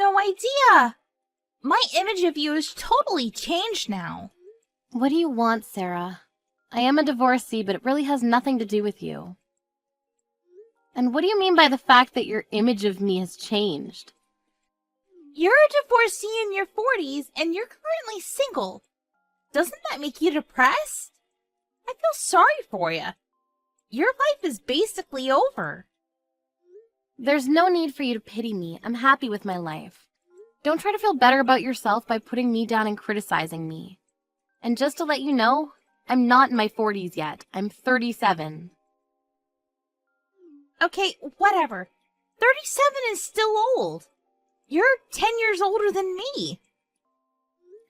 no idea. My image of you is totally changed now. What do you want, Sarah? I am a divorcee, but it really has nothing to do with you. And what do you mean by the fact that your image of me has changed? You're a divorcee in your 40s, and you're currently single. Doesn't that make you depressed? I feel sorry for you. Your life is basically over. There's no need for you to pity me. I'm happy with my life. Don't try to feel better about yourself by putting me down and criticizing me. And just to let you know, I'm not in my 40s yet. I'm 37. Okay, whatever. 37 is still old. You're 10 years older than me.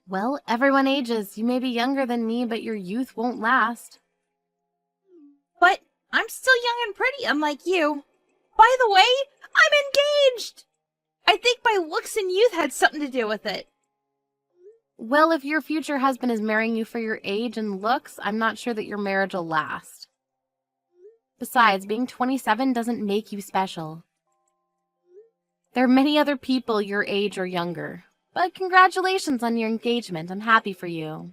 Well, everyone ages. You may be younger than me, but your youth won't last. But I'm still young and pretty, unlike you. By the way, I'm engaged! I think my looks and youth had something to do with it. Well, if your future husband is marrying you for your age and looks, I'm not sure that your marriage will last. Besides, being 27 doesn't make you special. There are many other people your age or younger. But congratulations on your engagement. I'm happy for you.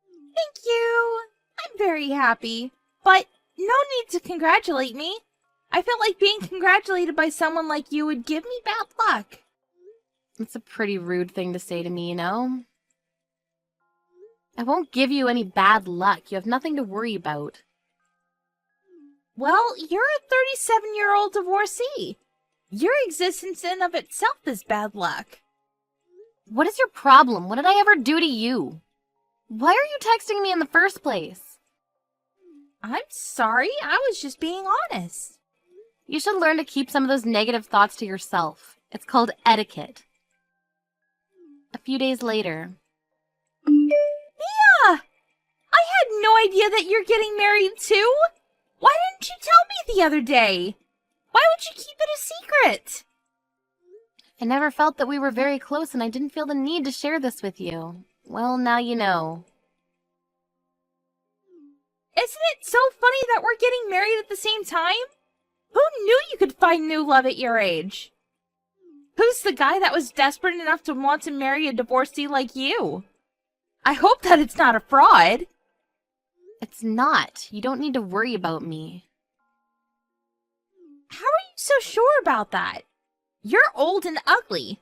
Thank you. I'm very happy. But no need to congratulate me. I feel like being congratulated by someone like you would give me bad luck. It's a pretty rude thing to say to me, you know? I won't give you any bad luck. You have nothing to worry about. Well, you're a 37-year-old divorcee. Your existence in of itself is bad luck. What is your problem? What did I ever do to you? Why are you texting me in the first place? I'm sorry, I was just being honest. You should learn to keep some of those negative thoughts to yourself. It's called etiquette. A few days later. Mia! I had no idea that you're getting married too. Why didn't you tell me the other day? Why would you keep it a secret? I never felt that we were very close, and I didn't feel the need to share this with you. Well, now you know. Isn't it so funny that we're getting married at the same time? Who knew you could find new love at your age? Who's the guy that was desperate enough to want to marry a divorcee like you? I hope that it's not a fraud. It's not. You don't need to worry about me. How are you so sure about that? You're old and ugly.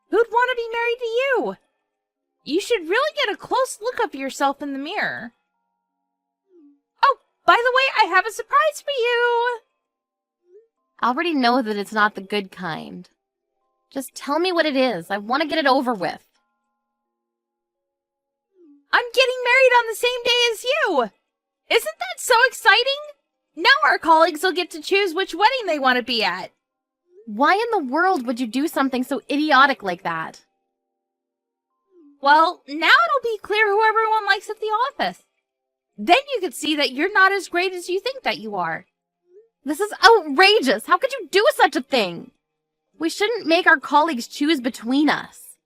Who'd want to be married to you? You should really get a close look of yourself in the mirror. Oh, by the way, I have a surprise for you. I already know that it's not the good kind. Just tell me what it is. I want to get it over with. I'm getting married on the same day as you. Isn't that so exciting? Now our colleagues will get to choose which wedding they want to be at. Why in the world would you do something so idiotic like that? Well, now it'll be clear who everyone likes at the office. Then you could see that you're not as great as you think that you are. This is outrageous! How could you do such a thing? We shouldn't make our colleagues choose between us.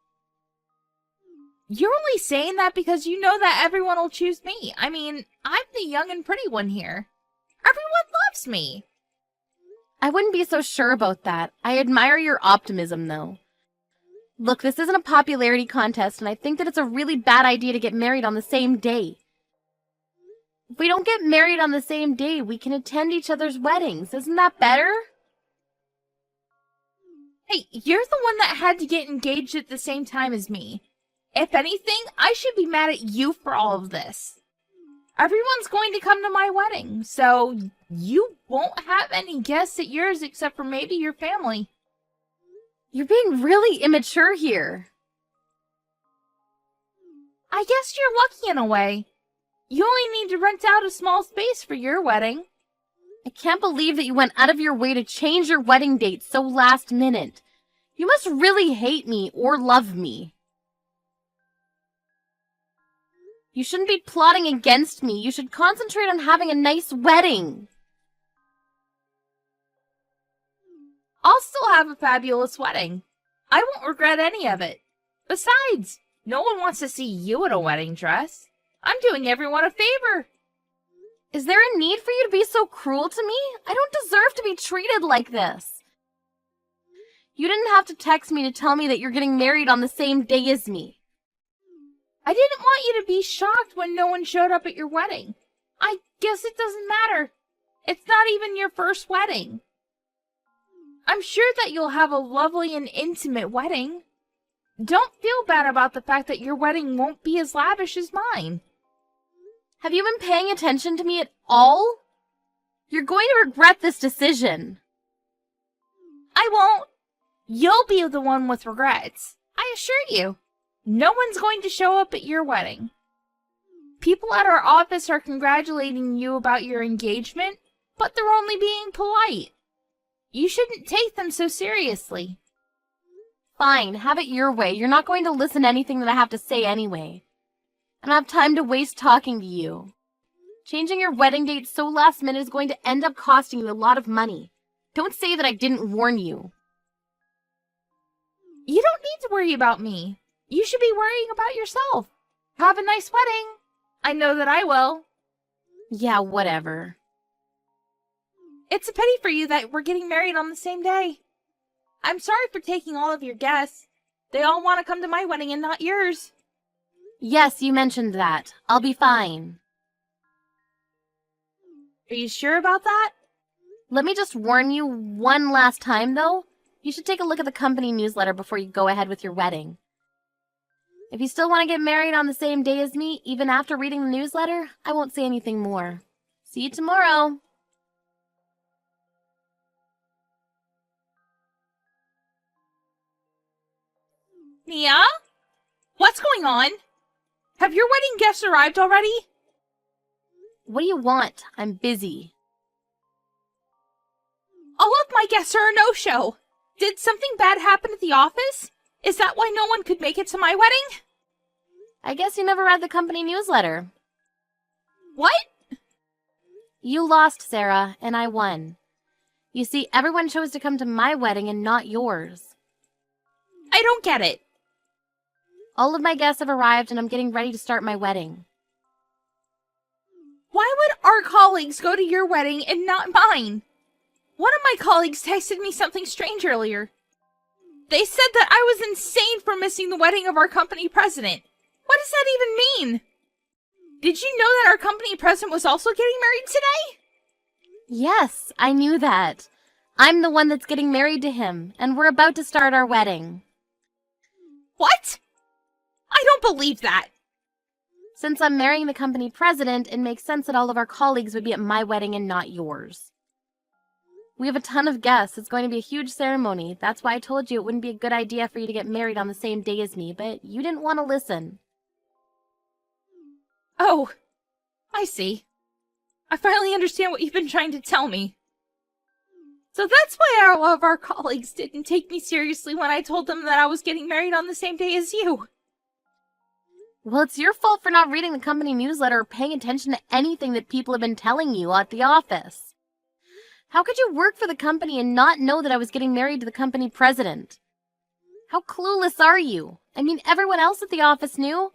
You're only saying that because you know that everyone will choose me. I mean, I'm the young and pretty one here. Everyone loves me. I wouldn't be so sure about that. I admire your optimism, though. Look, this isn't a popularity contest, and I think that it's a really bad idea to get married on the same day. If we don't get married on the same day, we can attend each other's weddings. Isn't that better? Hey, you're the one that had to get engaged at the same time as me. If anything, I should be mad at you for all of this. Everyone's going to come to my wedding, so you won't have any guests at yours except for maybe your family. You're being really immature here. I guess you're lucky in a way. You only need to rent out a small space for your wedding. I can't believe that you went out of your way to change your wedding date so last minute. You must really hate me or love me. You shouldn't be plotting against me. You should concentrate on having a nice wedding. I'll still have a fabulous wedding. I won't regret any of it. Besides, no one wants to see you in a wedding dress. I'm doing everyone a favor. Is there a need for you to be so cruel to me? I don't deserve to be treated like this. You didn't have to text me to tell me that you're getting married on the same day as me. I didn't want you to be shocked when no one showed up at your wedding. I guess it doesn't matter. It's not even your first wedding. I'm sure that you'll have a lovely and intimate wedding. Don't feel bad about the fact that your wedding won't be as lavish as mine. Have you been paying attention to me at all? You're going to regret this decision. I won't. You'll be the one with regrets. I assure you. No one's going to show up at your wedding. People at our office are congratulating you about your engagement, but they're only being polite. You shouldn't take them so seriously. Fine, have it your way. You're not going to listen to anything that I have to say anyway. I don't have time to waste talking to you. Changing your wedding date so last minute is going to end up costing you a lot of money. Don't say that I didn't warn you. You don't need to worry about me. You should be worrying about yourself. Have a nice wedding. I know that I will. Yeah, whatever. It's a pity for you that we're getting married on the same day. I'm sorry for taking all of your guests. They all want to come to my wedding and not yours. Yes, you mentioned that. I'll be fine. Are you sure about that? Let me just warn you one last time, though. You should take a look at the company newsletter before you go ahead with your wedding. If you still want to get married on the same day as me, even after reading the newsletter, I won't say anything more. See you tomorrow. Mia? What's going on? Have your wedding guests arrived already? What do you want? I'm busy. All of my guests are a no-show. Did something bad happen at the office? Is that why no one could make it to my wedding? I guess you never read the company newsletter. What? You lost, Sarah, and I won. You see, everyone chose to come to my wedding and not yours. I don't get it. All of my guests have arrived and I'm getting ready to start my wedding. Why would our colleagues go to your wedding and not mine? One of my colleagues texted me something strange earlier. They said that I was insane for missing the wedding of our company president. What does that even mean? Did you know that our company president was also getting married today? Yes, I knew that. I'm the one that's getting married to him, and we're about to start our wedding. What? I don't believe that. Since I'm marrying the company president, it makes sense that all of our colleagues would be at my wedding and not yours. We have a ton of guests. It's going to be a huge ceremony. That's why I told you it wouldn't be a good idea for you to get married on the same day as me, but you didn't want to listen. Oh, I see. I finally understand what you've been trying to tell me. So that's why all of our colleagues didn't take me seriously when I told them that I was getting married on the same day as you. Well, it's your fault for not reading the company newsletter or paying attention to anything that people have been telling you at the office. How could you work for the company and not know that I was getting married to the company president? How clueless are you? I mean, everyone else at the office knew.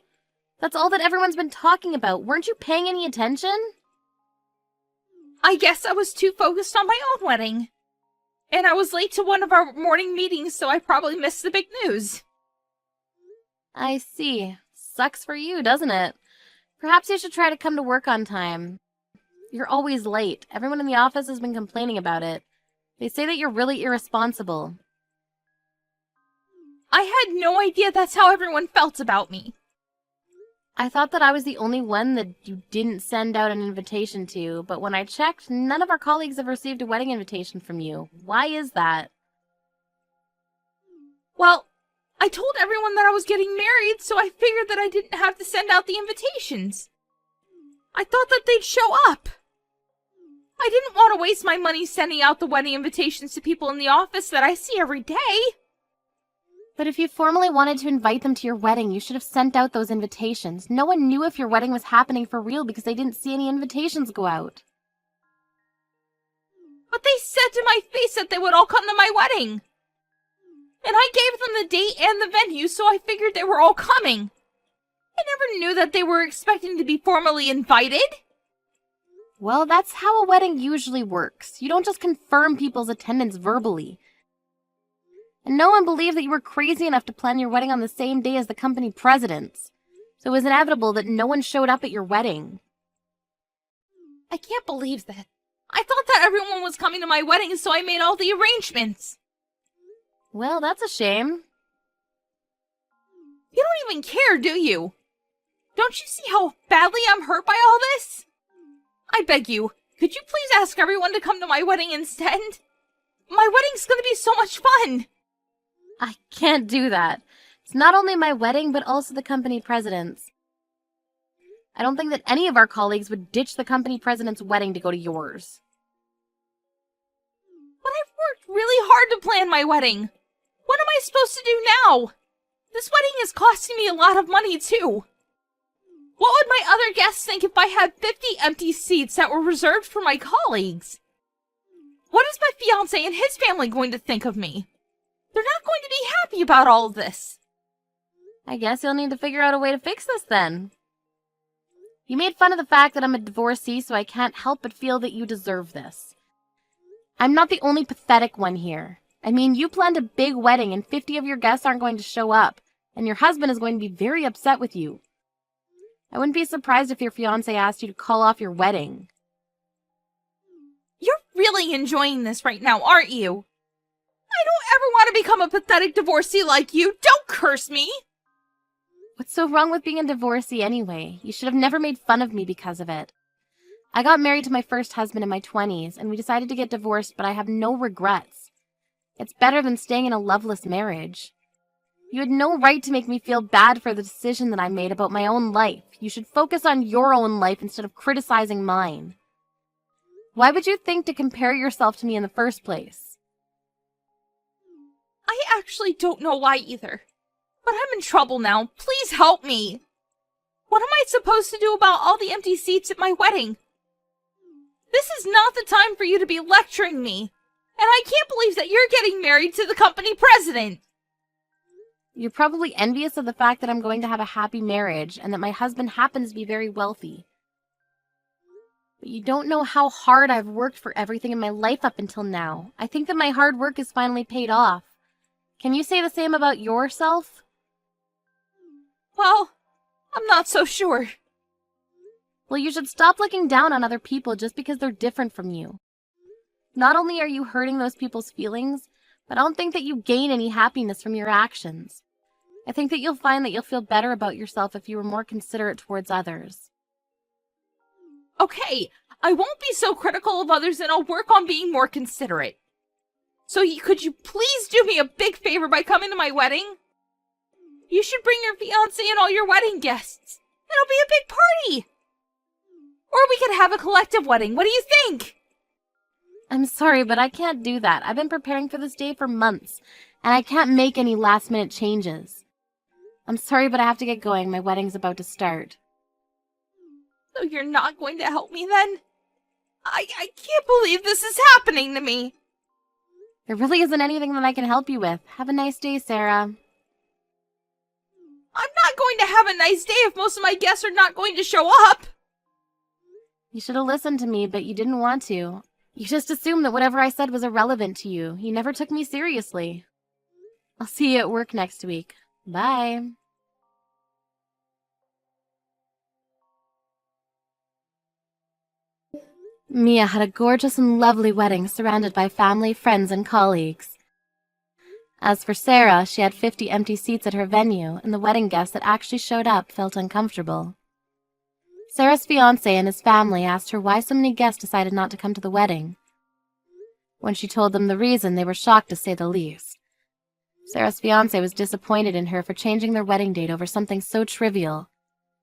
That's all that everyone's been talking about. Weren't you paying any attention? I guess I was too focused on my own wedding. And I was late to one of our morning meetings, so I probably missed the big news. I see. Sucks for you, doesn't it? Perhaps you should try to come to work on time. You're always late. Everyone in the office has been complaining about it. They say that you're really irresponsible. I had no idea that's how everyone felt about me. I thought that I was the only one that you didn't send out an invitation to, but when I checked, none of our colleagues have received a wedding invitation from you. Why is that? Well, I told everyone that I was getting married, so I figured that I didn't have to send out the invitations. I thought that they'd show up. I didn't want to waste my money sending out the wedding invitations to people in the office that I see every day. But if you formally wanted to invite them to your wedding, you should have sent out those invitations. No one knew if your wedding was happening for real because they didn't see any invitations go out. But they said to my face that they would all come to my wedding. And I gave them the date and the venue, so I figured they were all coming. I never knew that they were expecting to be formally invited. Well, that's how a wedding usually works. You don't just confirm people's attendance verbally. And no one believed that you were crazy enough to plan your wedding on the same day as the company president's. So it was inevitable that no one showed up at your wedding. I can't believe that. I thought that everyone was coming to my wedding, so I made all the arrangements. Well, that's a shame. You don't even care, do you? Don't you see how badly I'm hurt by all this? I beg you, could you please ask everyone to come to my wedding instead? My wedding's gonna be so much fun! I can't do that. It's not only my wedding, but also the company president's. I don't think that any of our colleagues would ditch the company president's wedding to go to yours. But I've worked really hard to plan my wedding. What am I supposed to do now? This wedding is costing me a lot of money, too. What would my other guests think if I had 50 empty seats that were reserved for my colleagues? What is my fiancé and his family going to think of me? They're not going to be happy about all of this. I guess you'll need to figure out a way to fix this then. You made fun of the fact that I'm a divorcee, so I can't help but feel that you deserve this. I'm not the only pathetic one here. I mean, you planned a big wedding and 50 of your guests aren't going to show up, and your husband is going to be very upset with you. I wouldn't be surprised if your fiancé asked you to call off your wedding. You're really enjoying this right now, aren't you? I don't ever want to become a pathetic divorcee like you. Don't curse me! What's so wrong with being a divorcee anyway? You should have never made fun of me because of it. I got married to my first husband in my 20s, and we decided to get divorced, but I have no regrets. It's better than staying in a loveless marriage. You had no right to make me feel bad for the decision that I made about my own life. You should focus on your own life instead of criticizing mine. Why would you think to compare yourself to me in the first place? I actually don't know why either. But I'm in trouble now. Please help me. What am I supposed to do about all the empty seats at my wedding? This is not the time for you to be lecturing me. And I can't believe that you're getting married to the company president. You're probably envious of the fact that I'm going to have a happy marriage and that my husband happens to be very wealthy. But you don't know how hard I've worked for everything in my life up until now. I think that my hard work is finally paid off. Can you say the same about yourself? Well, I'm not so sure. Well, you should stop looking down on other people just because they're different from you. Not only are you hurting those people's feelings, but I don't think that you gain any happiness from your actions. I think that you'll find that you'll feel better about yourself if you were more considerate towards others. Okay, I won't be so critical of others and I'll work on being more considerate. So could you please do me a big favor by coming to my wedding? You should bring your fiancé and all your wedding guests. It'll be a big party. Or we could have a collective wedding. What do you think? I'm sorry, but I can't do that. I've been preparing for this day for months, and I can't make any last-minute changes. I'm sorry, but I have to get going. My wedding's about to start. So you're not going to help me then? I can't believe this is happening to me. There really isn't anything that I can help you with. Have a nice day, Sarah. I'm not going to have a nice day if most of my guests are not going to show up. You should have listened to me, but you didn't want to. You just assumed that whatever I said was irrelevant to you. You never took me seriously. I'll see you at work next week. Bye. Mia had a gorgeous and lovely wedding surrounded by family, friends, and colleagues. As for Sarah, she had 50 empty seats at her venue, and the wedding guests that actually showed up felt uncomfortable. Sarah's fiancé and his family asked her why so many guests decided not to come to the wedding. When she told them the reason, they were shocked to say the least. Sarah's fiancé was disappointed in her for changing their wedding date over something so trivial,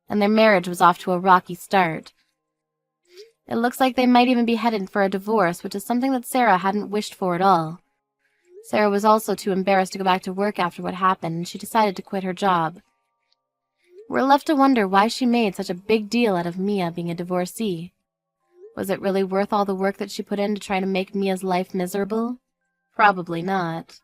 and their marriage was off to a rocky start. It looks like they might even be headed for a divorce, which is something that Sarah hadn't wished for at all. Sarah was also too embarrassed to go back to work after what happened, and she decided to quit her job. We're left to wonder why she made such a big deal out of Mia being a divorcee. Was it really worth all the work that she put in to try to make Mia's life miserable? Probably not.